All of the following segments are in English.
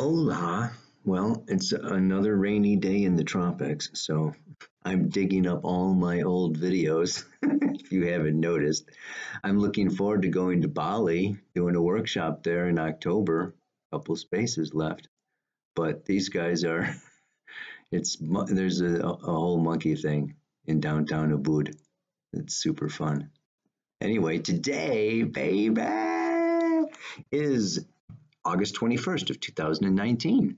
Hola. Well, it's another rainy day in the tropics, so I'm digging up all my old videos, if you haven't noticed. I'm looking forward to going to Bali, doing a workshop there in October. Couple spaces left. But these guys are, there's a whole monkey thing in downtown Ubud. It's super fun. Anyway, today, baby, is August 21st of 2019.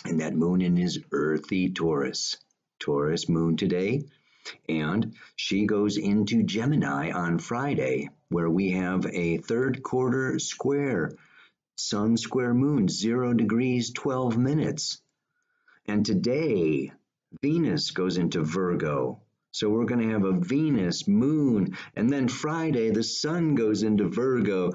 And that moon in his earthy Taurus moon today. And she goes into Gemini on Friday, where we have a third quarter square, sun square moon, 0 degrees, 12 minutes. And today, Venus goes into Virgo. So we're going to have a Venus moon, and then Friday the sun goes into Virgo.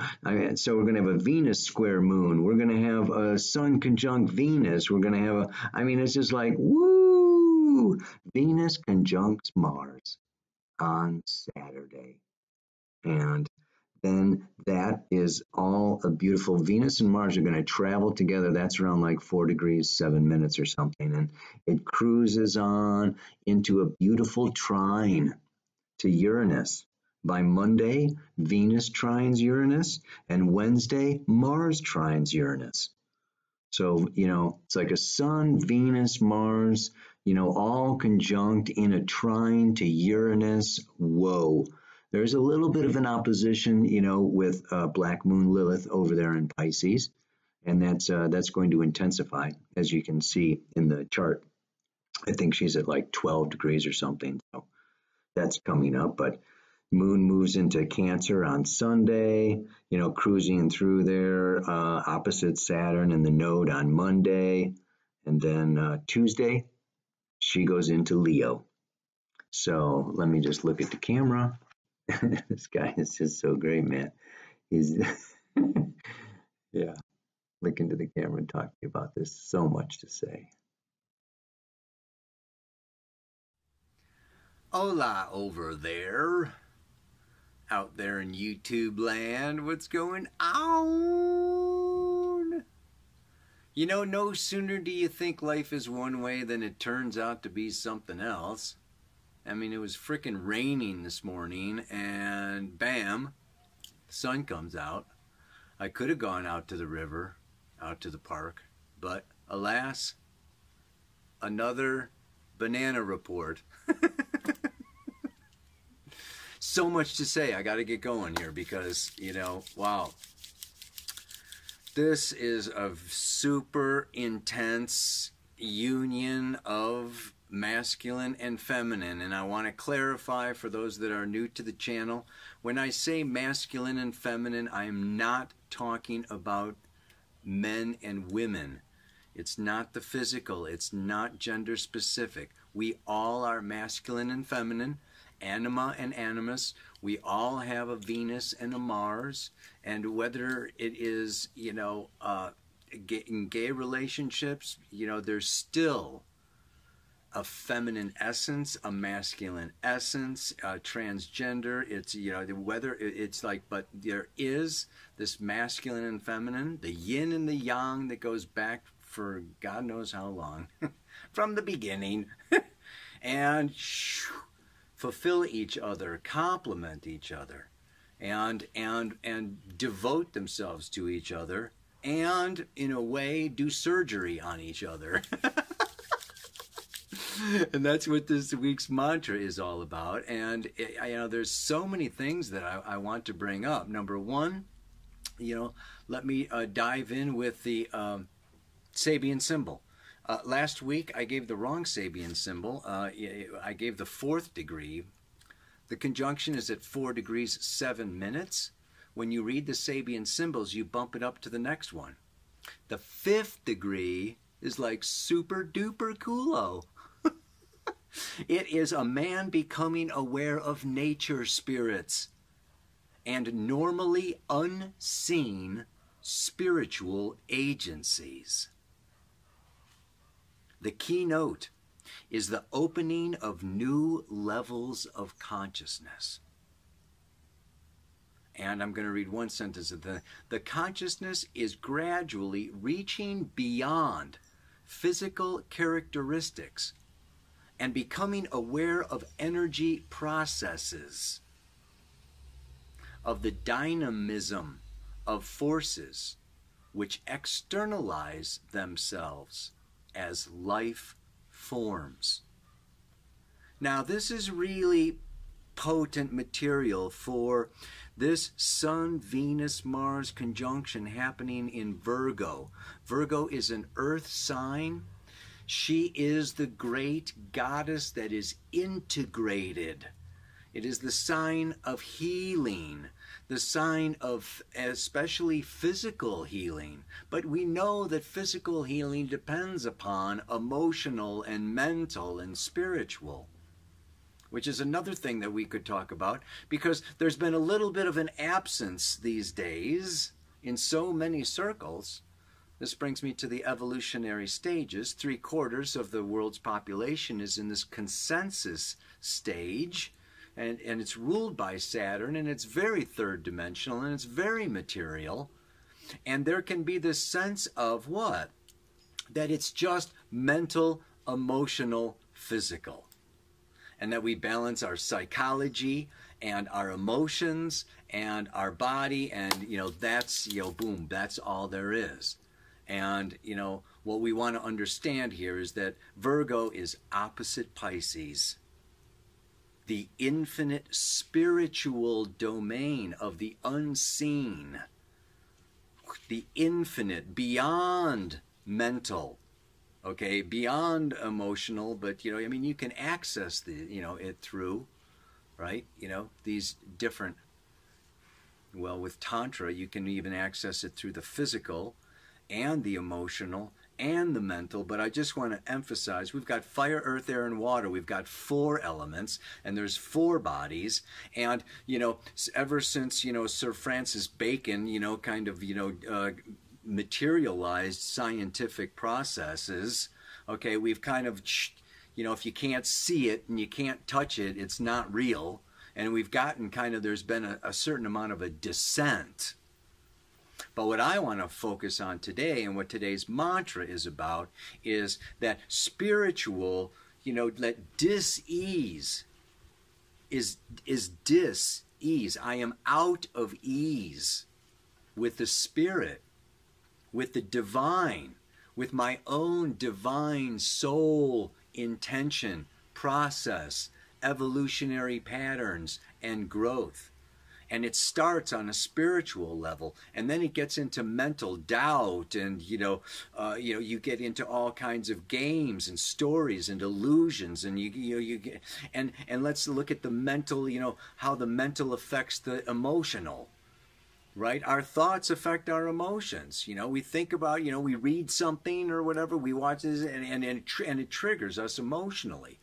So we're going to have a Venus square moon. We're going to have a sun conjunct Venus. We're going to have it's just like, woo! Venus conjuncts Mars on Saturday. And then that is all a beautiful. Venus and Mars are going to travel together. That's around like 4 degrees, 7 minutes or something. And it cruises on into a beautiful trine to Uranus. By Monday, Venus trines Uranus, and Wednesday, Mars trines Uranus. So, it's like a Sun, Venus, Mars, all conjunct in a trine to Uranus. Whoa. There's a little bit of an opposition, with Black Moon Lilith over there in Pisces, and that's going to intensify, as you can see in the chart. I think she's at like 12 degrees or something, so that's coming up. But Moon moves into Cancer on Sunday, cruising through there, opposite Saturn and the node on Monday, and then Tuesday, she goes into Leo. So let me just look at the camera. This guy is just so great, man. He's, yeah, look into the camera and talk to you about this. So much to say. Hola over there. Out there in YouTube land, what's going on? No sooner do you think life is one way than it turns out to be something else. I mean, it was frickin' raining this morning, and bam, the sun comes out. I could have gone out to the river, out to the park, but alas, another banana report. So much to say. I got to get going here because, wow. This is a super intense union of masculine and feminine, and I want to clarify for those that are new to the channel, when I say masculine and feminine, I am not talking about men and women. It's not the physical, it's not gender specific. We all are masculine and feminine, anima and animus. We all have a Venus and a Mars, and whether it is, in gay relationships, there's still a feminine essence, a masculine essence, transgender. It's, whether it's like, but there is this masculine and feminine, the yin and the yang that goes back for God knows how long, from the beginning, and fulfill each other, complement each other, and devote themselves to each other, and in a way do surgery on each other. And that's what this week's mantra is all about. And there's so many things that I want to bring up. Number one, let me dive in with the Sabian symbol. Last week I gave the wrong Sabian symbol. I gave the 4th degree. The conjunction is at 4 degrees 7 minutes. When you read the Sabian symbols, you bump it up to the next one. The 5th degree is like super duper coolo. It is a man becoming aware of nature spirits and normally unseen spiritual agencies. The keynote is the opening of new levels of consciousness. And I'm going to read one sentence of the consciousness is gradually reaching beyond physical characteristics and becoming aware of energy processes, of the dynamism of forces which externalize themselves as life forms. Now, this is really potent material for this Sun, Venus, Mars conjunction happening in Virgo. Virgo is an earth sign. She is the great goddess that is integrated. It is the sign of healing, the sign of especially physical healing. But we know that physical healing depends upon emotional and mental and spiritual, which is another thing that we could talk about, because there's been a little bit of an absence these days in so many circles. This brings me to the evolutionary stages. 3/4 of the world's population is in this consensus stage, and it's ruled by Saturn, and it's very third dimensional, and it's very material. And there can be this sense of what? That it's just mental, emotional, physical. And that we balance our psychology and our emotions and our body, and, that's, boom, that's all there is. And, what we want to understand here is that Virgo is opposite Pisces. The infinite spiritual domain of the unseen, the infinite, beyond mental, okay, beyond emotional, but, you can access it through, right, these different, well, with Tantra, you can even access it through the physical and the emotional and the mental. But I just want to emphasize, we've got fire, earth, air, and water. We've got 4 elements, and there's 4 bodies. And, ever since, Sir Francis Bacon, kind of, materialized scientific processes, okay, we've kind of, if you can't see it and you can't touch it, it's not real. And we've gotten kind of, there's been a certain amount of a descent. But what I want to focus on today, and what today's mantra is about, is that spiritual, that dis-ease is dis-ease. I am out of ease with the spirit, with the divine, with my own divine soul intention, process, evolutionary patterns, and growth. And it starts on a spiritual level, and then it gets into mental doubt, and you get into all kinds of games and stories and illusions, and you get, and let's look at the mental, how the mental affects the emotional. Right? Our thoughts affect our emotions. We think about, we read something or whatever, we watch this, and it triggers us emotionally.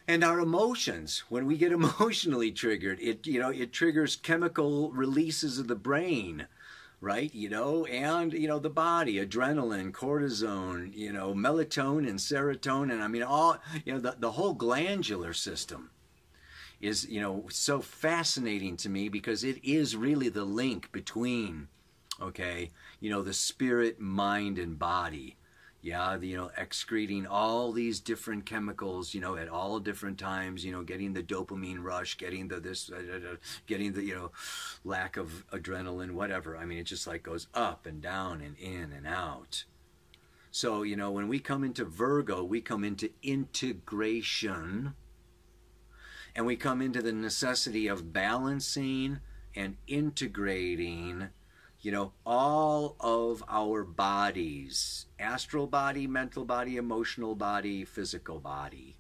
And our emotions, when we get emotionally triggered, it triggers chemical releases of the brain, right? And the body, adrenaline, cortisone, melatonin, serotonin. All, the whole glandular system is, so fascinating to me, because it is really the link between, okay, the spirit, mind, and body. Yeah, excreting all these different chemicals, at all different times, getting the dopamine rush, getting getting the, lack of adrenaline, whatever. It just like goes up and down and in and out. So, when we come into Virgo, we come into integration, and we come into the necessity of balancing and integrating, all of our bodies: astral body, mental body, emotional body, physical body.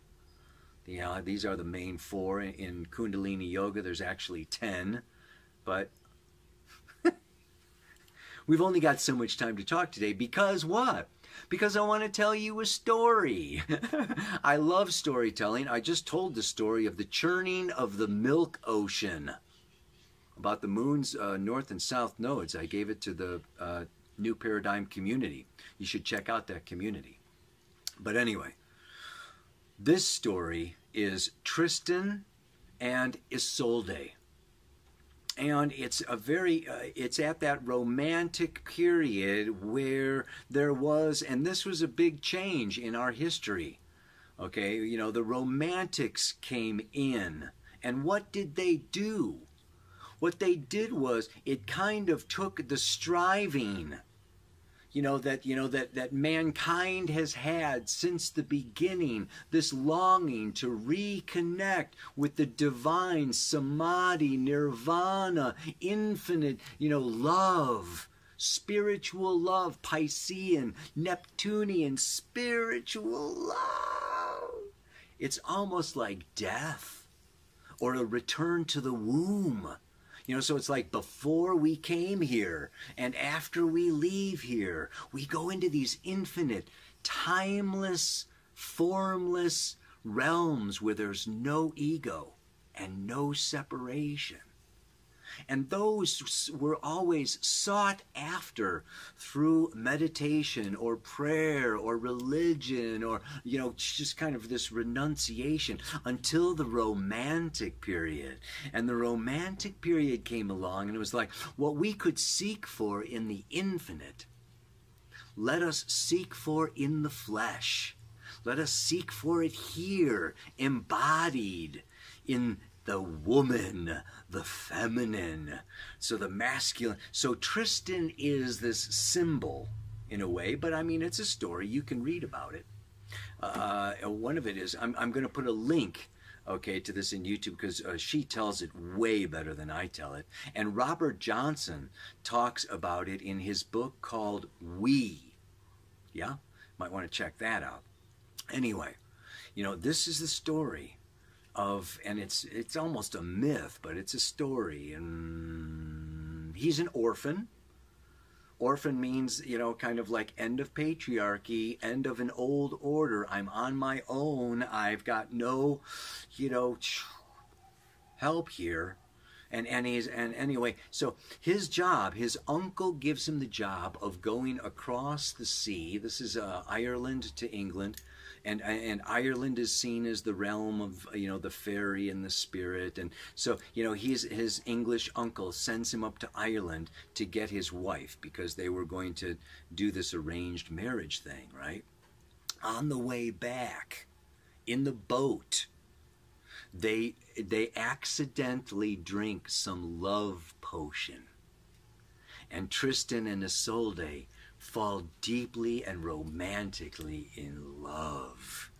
These are the main 4. In Kundalini Yoga, there's actually 10, but we've only got so much time to talk today. Because what? Because I want to tell you a story. I love storytelling. I just told the story of the churning of the milk ocean, about the moon's north and south nodes. I gave it to the New Paradigm community. You should check out that community. But anyway, this story is Tristan and Isolde. And it's a very, it's at that romantic period where there was, and this was a big change in our history. Okay, you know, the romantics came in. And what did they do? What they did was it kind of took the striving, that mankind has had since the beginning, this longing to reconnect with the divine, samadhi, nirvana, infinite, love, spiritual love, Piscean, Neptunian, spiritual love. It's almost like death or a return to the womb. So it's like before we came here and after we leave here, we go into these infinite, timeless, formless realms where there's no ego and no separation. And those were always sought after through meditation or prayer or religion or, just kind of this renunciation until the romantic period. And the romantic period came along and it was like what we could seek for in the infinite, let us seek for in the flesh. Let us seek for it here, embodied in the woman, the feminine, so the masculine. So Tristan is this symbol in a way, but I mean, it's a story. You can read about it. One of it is, I'm going to put a link, okay, to this in YouTube because she tells it way better than I tell it. And Robert Johnson talks about it in his book called We. Yeah? Might want to check that out. Anyway, this is the story of, and it's almost a myth, but it's a story. And he's an orphan. Orphan means, kind of like end of patriarchy, end of an old order. I'm on my own. I've got no, help here. And anyway, so his job, his uncle gives him the job of going across the sea. This is Ireland to England. And Ireland is seen as the realm of, the fairy and the spirit. And so, his English uncle sends him up to Ireland to get his wife because they were going to do this arranged marriage thing, right? On the way back, in the boat, they accidentally drink some love potion. And Tristan and Isolde fall deeply and romantically in love.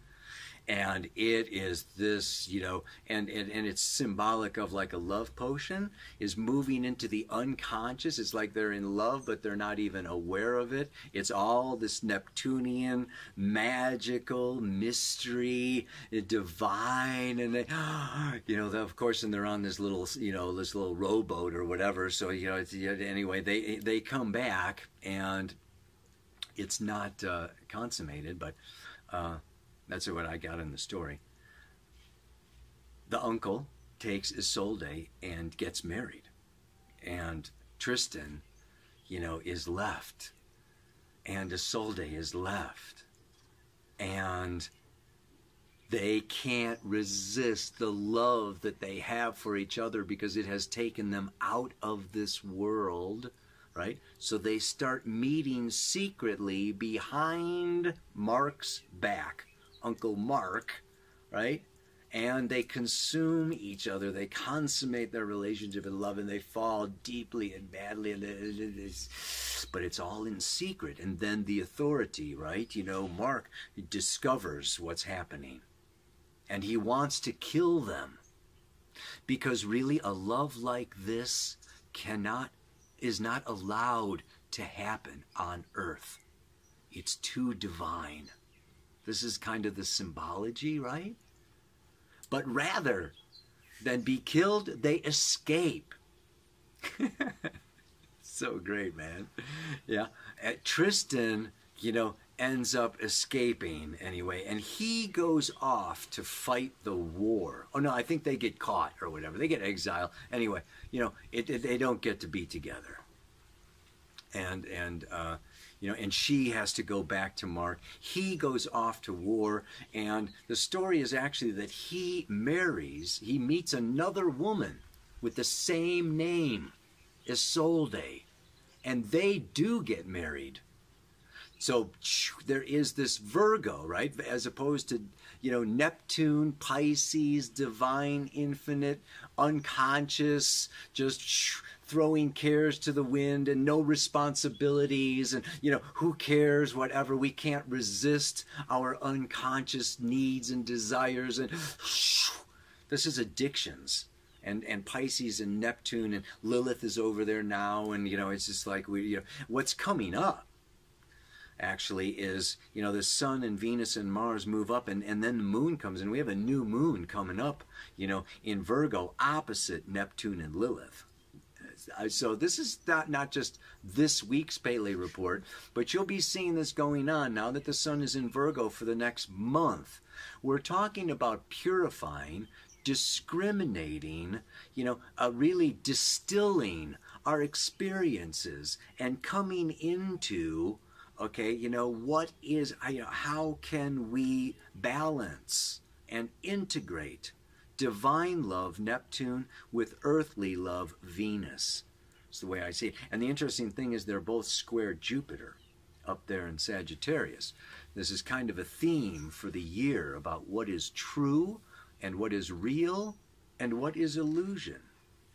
And it is this, and it's symbolic of like a love potion is moving into the unconscious. It's like they're in love, but they're not even aware of it. It's all this Neptunian, magical, mystery, divine, and they, of course, and they're on this little, this little rowboat or whatever. So, anyway, they come back and it's not consummated, but that's what I got in the story. The uncle takes Isolde and gets married. And Tristan, is left. And Isolde is left. And they can't resist the love that they have for each other because it has taken them out of this world. Right? So they start meeting secretly behind Mark's back, Uncle Mark, right? And they consume each other. They consummate their relationship in love, and they fall deeply and badly. But it's all in secret. And then the authority, right? Mark discovers what's happening. And he wants to kill them. Because really, a love like this is not allowed to happen on earth. It's too divine. This is kind of the symbology, right? But rather than be killed, they escape. So great, man. Yeah. Tristan, ends up escaping anyway, and he goes off to fight the war. Oh no, I think they get caught or whatever. They get exiled. Anyway, they don't get to be together. And she has to go back to Mark. He goes off to war, and the story is actually that he meets another woman with the same name, Isolde, and they do get married. So there is this Virgo, right? As opposed to, Neptune, Pisces, divine, infinite, unconscious, just throwing cares to the wind and no responsibilities and, who cares, whatever. We can't resist our unconscious needs and desires. And this is addictions. And Pisces and Neptune and Lilith is over there now. And, it's just like, what's coming up actually is, the sun and Venus and Mars move up, and then the moon comes in. We have a new moon coming up, in Virgo, opposite Neptune and Lilith. So this is not just this week's Pele report, but you'll be seeing this going on now that the sun is in Virgo for the next month. We're talking about purifying, discriminating, really distilling our experiences and coming into, what is, how can we balance and integrate divine love, Neptune, with earthly love, Venus. It's the way I see it. And the interesting thing is they're both square Jupiter up there in Sagittarius. This is kind of a theme for the year about what is true and what is real and what is illusion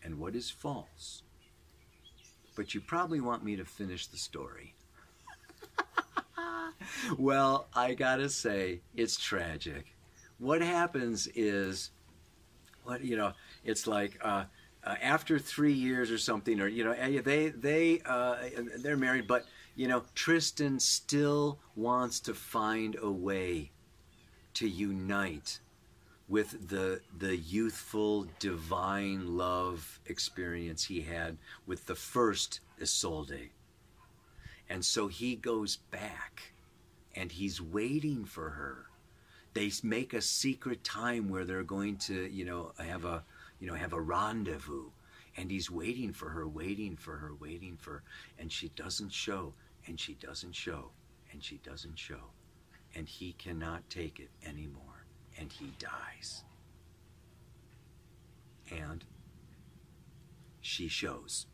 and what is false. But you probably want me to finish the story. Well, I gotta say, it's tragic. What happens is, it's like after 3 years or something, or they're married, but Tristan still wants to find a way to unite with the youthful divine love experience he had with the first Isolde. And so he goes back and he's waiting for her. They make a secret time where they're going to, have a rendezvous. And he's waiting for her, and she doesn't show, and she doesn't show, and she doesn't show. And he cannot take it anymore, and he dies. And she shows.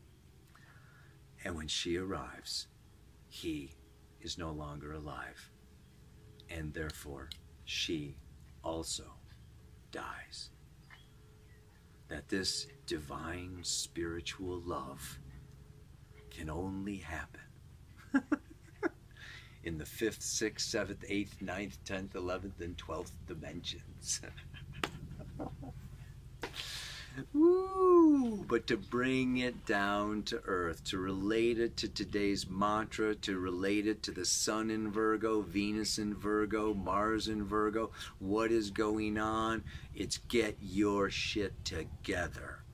And when she arrives, he is no longer alive. And therefore, she also dies. That this divine spiritual love can only happen in the 5th, 6th, 7th, 8th, 9th, 10th, 11th, and 12th dimensions. Woo! But to bring it down to earth, to relate it to today's mantra, to relate it to the sun in Virgo, Venus in Virgo, Mars in Virgo, what is going on? It's get your shit together.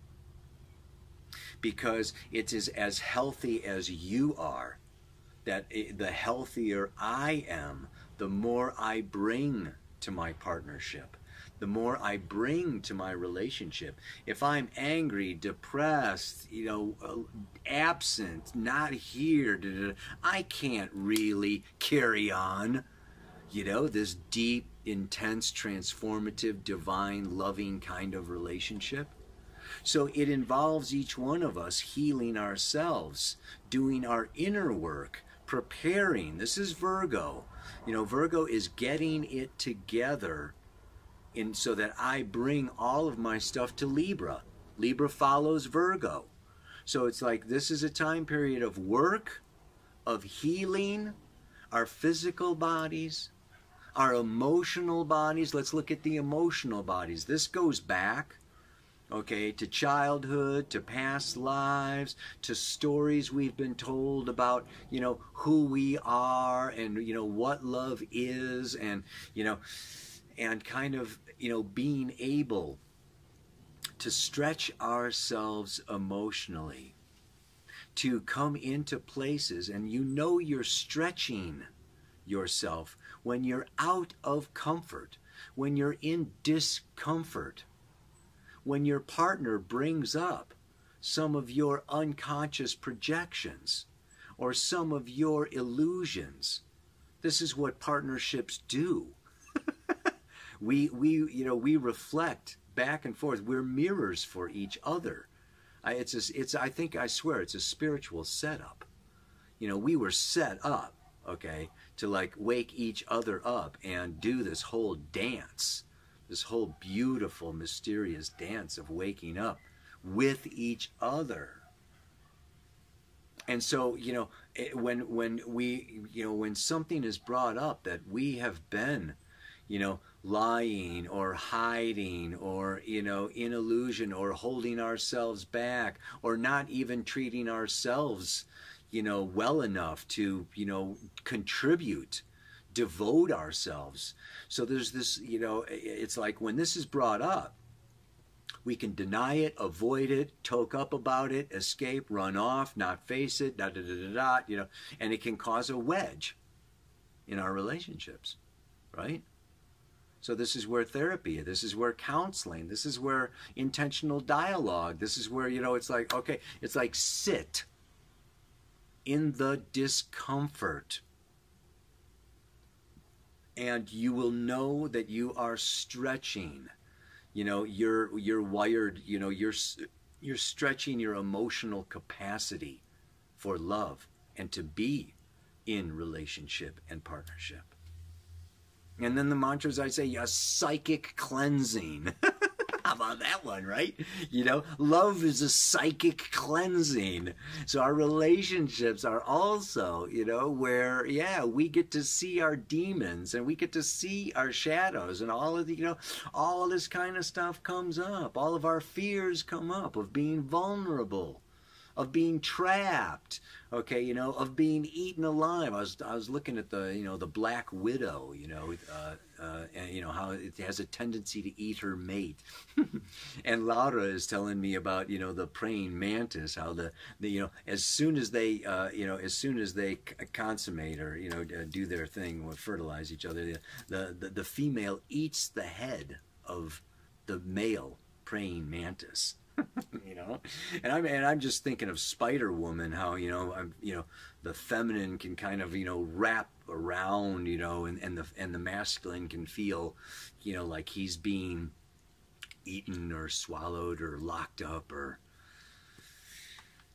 Because it is as healthy as you are, that the healthier I am, the more I bring to my partnership. The more I bring to my relationship. If I'm angry, depressed, absent, not here, I can't really carry on, this deep, intense, transformative, divine, loving kind of relationship. So it involves each one of us healing ourselves, doing our inner work, preparing. This is Virgo. Virgo is getting it together so that I bring all of my stuff to Libra. Libra follows Virgo. So it's like this is a time period of work, of healing our physical bodies, our emotional bodies. Let's look at the emotional bodies. This goes back, to childhood, to past lives, to stories we've been told about, who we are and, what love is and, and kind of, being able to stretch ourselves emotionally, to come into places, and you're stretching yourself when you're out of comfort, when you're in discomfort, when your partner brings up some of your unconscious projections or some of your illusions. This is what partnerships do. We reflect back and forth. We're mirrors for each other. I think, I swear, it's a spiritual setup. You know, we were set up, okay, to like wake each other up and do this whole dance, this whole beautiful, mysterious dance of waking up with each other. And so, you know, when something is brought up that we have been, you know, lying or hiding or, you know, in illusion or holding ourselves back or not even treating ourselves, you know, well enough to, you know, contribute, devote ourselves. So there's this, you know, it's like when this is brought up, we can deny it, avoid it, toke up about it, escape, run off, not face it, you know, and it can cause a wedge in our relationships, right? So this is where therapy, this is where counseling, this is where intentional dialogue, this is where, you know, it's like, okay, it's like sit in the discomfort and you will know that you are stretching. You know, you're wired, you know, you're stretching your emotional capacity for love and to be in relationship and partnership. And then the mantras I say, a psychic cleansing. How about that one, right? You know, love is a psychic cleansing. So our relationships are also, you know, where, yeah, we get to see our demons and we get to see our shadows and all of the, you know, all this kind of stuff comes up. All of our fears come up of being vulnerable, of being trapped, okay, you know, of being eaten alive. I was looking at the, you know, the black widow, you know, and you know how it has a tendency to eat her mate. And Laura is telling me about, you know, the praying mantis, how the you know, as soon as they you know, as soon as they consummate or, you know, do their thing, fertilize each other, the female eats the head of the male praying mantis. You know, and I'm just thinking of Spider Woman, how, you know, you know, the feminine can kind of, you know, wrap around, you know, and the masculine can feel, you know, like he's being eaten or swallowed or locked up, or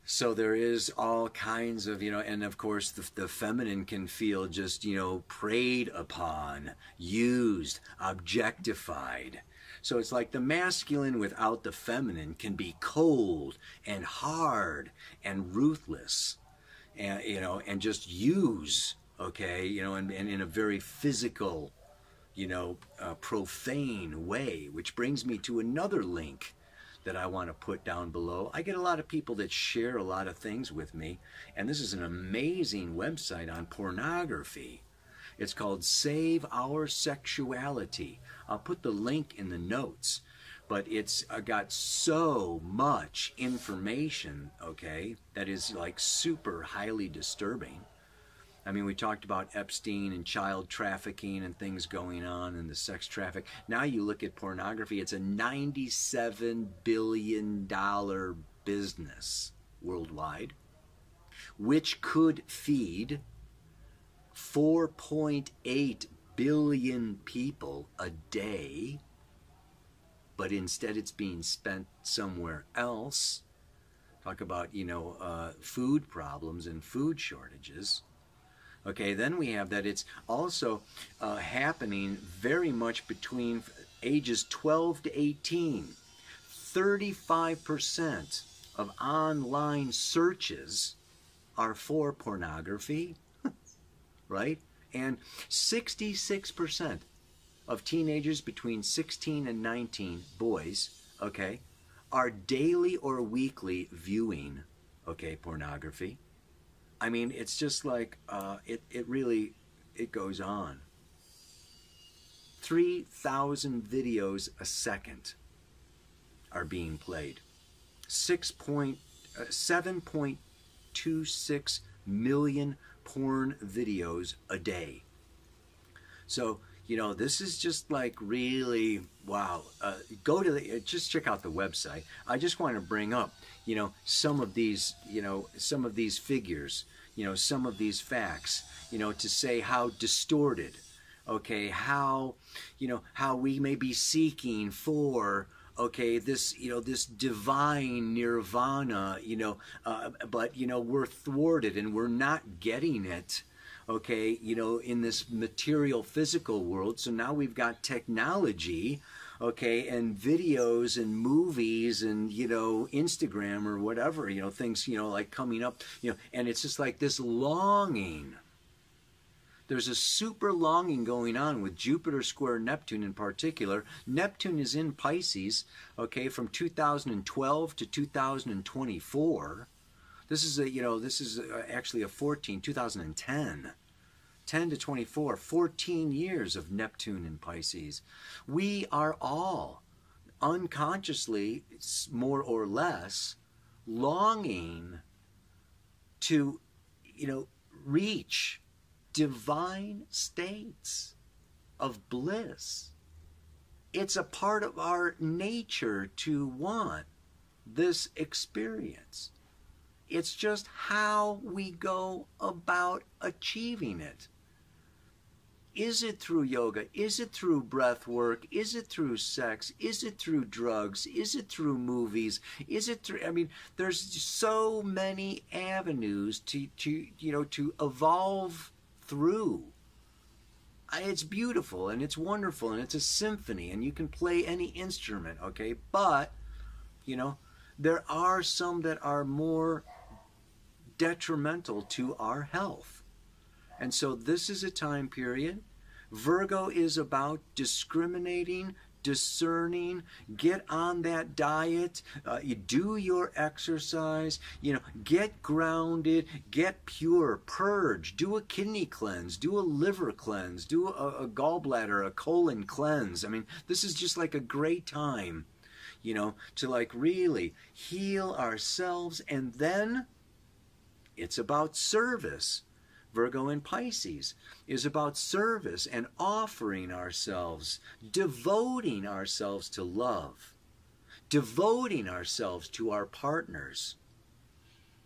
so there is all kinds of, you know, and of course the feminine can feel just, you know, preyed upon, used, objectified. So it's like the masculine without the feminine can be cold and hard and ruthless, and, you know, and just use, okay, you know, and in a very physical, you know, profane way, which brings me to another link that I want to put down below. I get a lot of people that share a lot of things with me, and this is an amazing website on pornography. It's called Save Our Sexuality. I'll put the link in the notes, but it's got so much information, okay, that is like super highly disturbing. I mean, we talked about Epstein and child trafficking and things going on and the sex traffic. Now you look at pornography, it's a $97 billion business worldwide, which could feed 4.8 billion people a day, but instead it's being spent somewhere else. Talk about, you know, food problems and food shortages. Okay, then we have that it's also happening very much between ages 12 to 18. 35% of online searches are for pornography, right? And 66% of teenagers between 16 and 19, boys, okay, are daily or weekly viewing, okay, pornography. I mean, it's just like, it really goes on. 3,000 videos a second are being played. 7.26 million porn videos a day. So, you know, this is just like really, wow. Go to just check out the website. I just want to bring up, you know, some of these, you know, some of these figures, you know, some of these facts, you know, to say how distorted, okay, how, you know, how we may be seeking for okay, this, this divine nirvana, but, we're thwarted and we're not getting it, okay, in this material physical world. So now we've got technology, okay, and videos and movies and, Instagram or whatever, things, like coming up, and it's just like this longing. There's a super longing going on with Jupiter square Neptune in particular. Neptune is in Pisces, okay, from 2012 to 2024. This is actually a 2010. 10 to 24, 14 years of Neptune in Pisces. We are all unconsciously, more or less, longing to, reach divine states of bliss. It's a part of our nature to want this experience. It's just how we go about achieving it. Is it through yoga? Is it through breath work? Is it through sex? Is it through drugs? Is it through movies? Is it through, there's so many avenues to evolve through. It's beautiful and it's wonderful and it's a symphony and you can play any instrument, okay? But, there are some that are more detrimental to our health. And so this is a time period. Virgo is about discriminating, discerning, get on that diet, you do your exercise, get grounded, get pure, purge, do a kidney cleanse, do a liver cleanse, do a gallbladder, a colon cleanse. This is just like a great time, to like really heal ourselves. And then it's about service. Virgo and Pisces is about service and offering ourselves, devoting ourselves to love, devoting ourselves to our partners.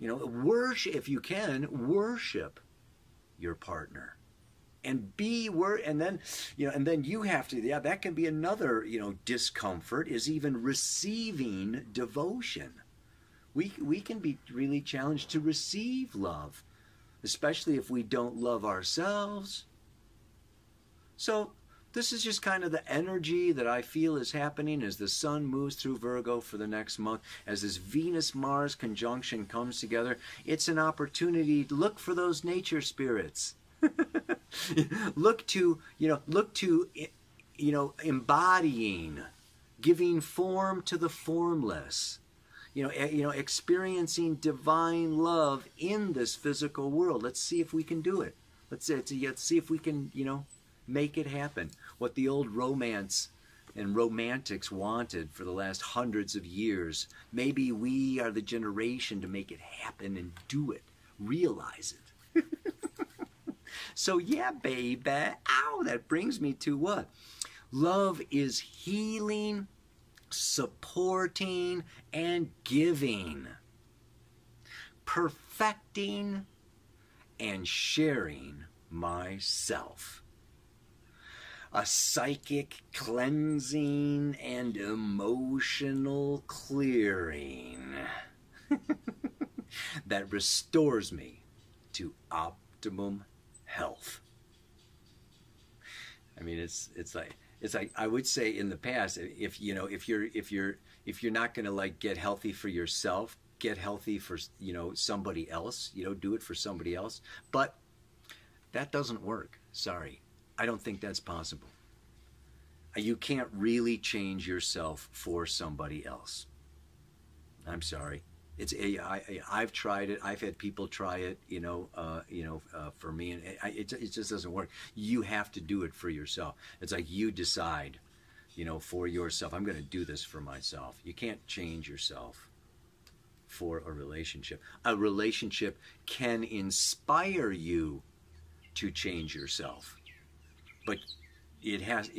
Worship, if you can, worship your partner. And then you have to, that can be another, discomfort, is even receiving devotion. We can be really challenged to receive love, especially if we don't love ourselves. So this is just kind of the energy that I feel is happening as the sun moves through Virgo for the next month, as this Venus-Mars conjunction comes together. It's an opportunity to look for those nature spirits. look to embodying, giving form to the formless. Experiencing divine love in this physical world. Let's see if we can do it. Let's see if we can, make it happen. What the old romance and romantics wanted for the last hundreds of years. Maybe we are the generation to make it happen and do it. Realize it. So yeah, baby. Ow, that brings me to what? Love is healing, supporting, and giving, perfecting, and sharing myself. A psychic cleansing and emotional clearing that restores me to optimum health. It's like I would say in the past, if you're not going to like get healthy for yourself, get healthy for somebody else. Do it for somebody else. But that doesn't work. Sorry, I don't think that's possible. You can't really change yourself for somebody else. I'm sorry. I've tried it. I've had people try it. For me, and it just doesn't work. You have to do it for yourself. It's like you decide, for yourself. I'm going to do this for myself. You can't change yourself for a relationship. A relationship can inspire you to change yourself, but you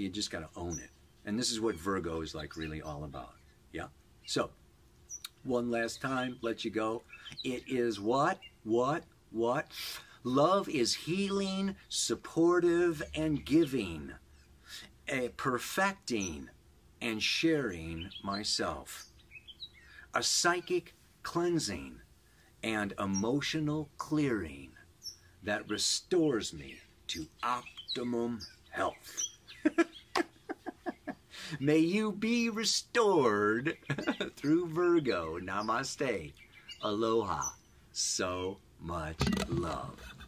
just got to own it. And this is what Virgo is like really all about. Yeah. So. One last time, let you go. It is what? Love is healing, supportive, and giving. Perfecting, and sharing myself. A psychic cleansing and emotional clearing that restores me to optimum health. May you be restored through Virgo. Namaste. Aloha. So much love.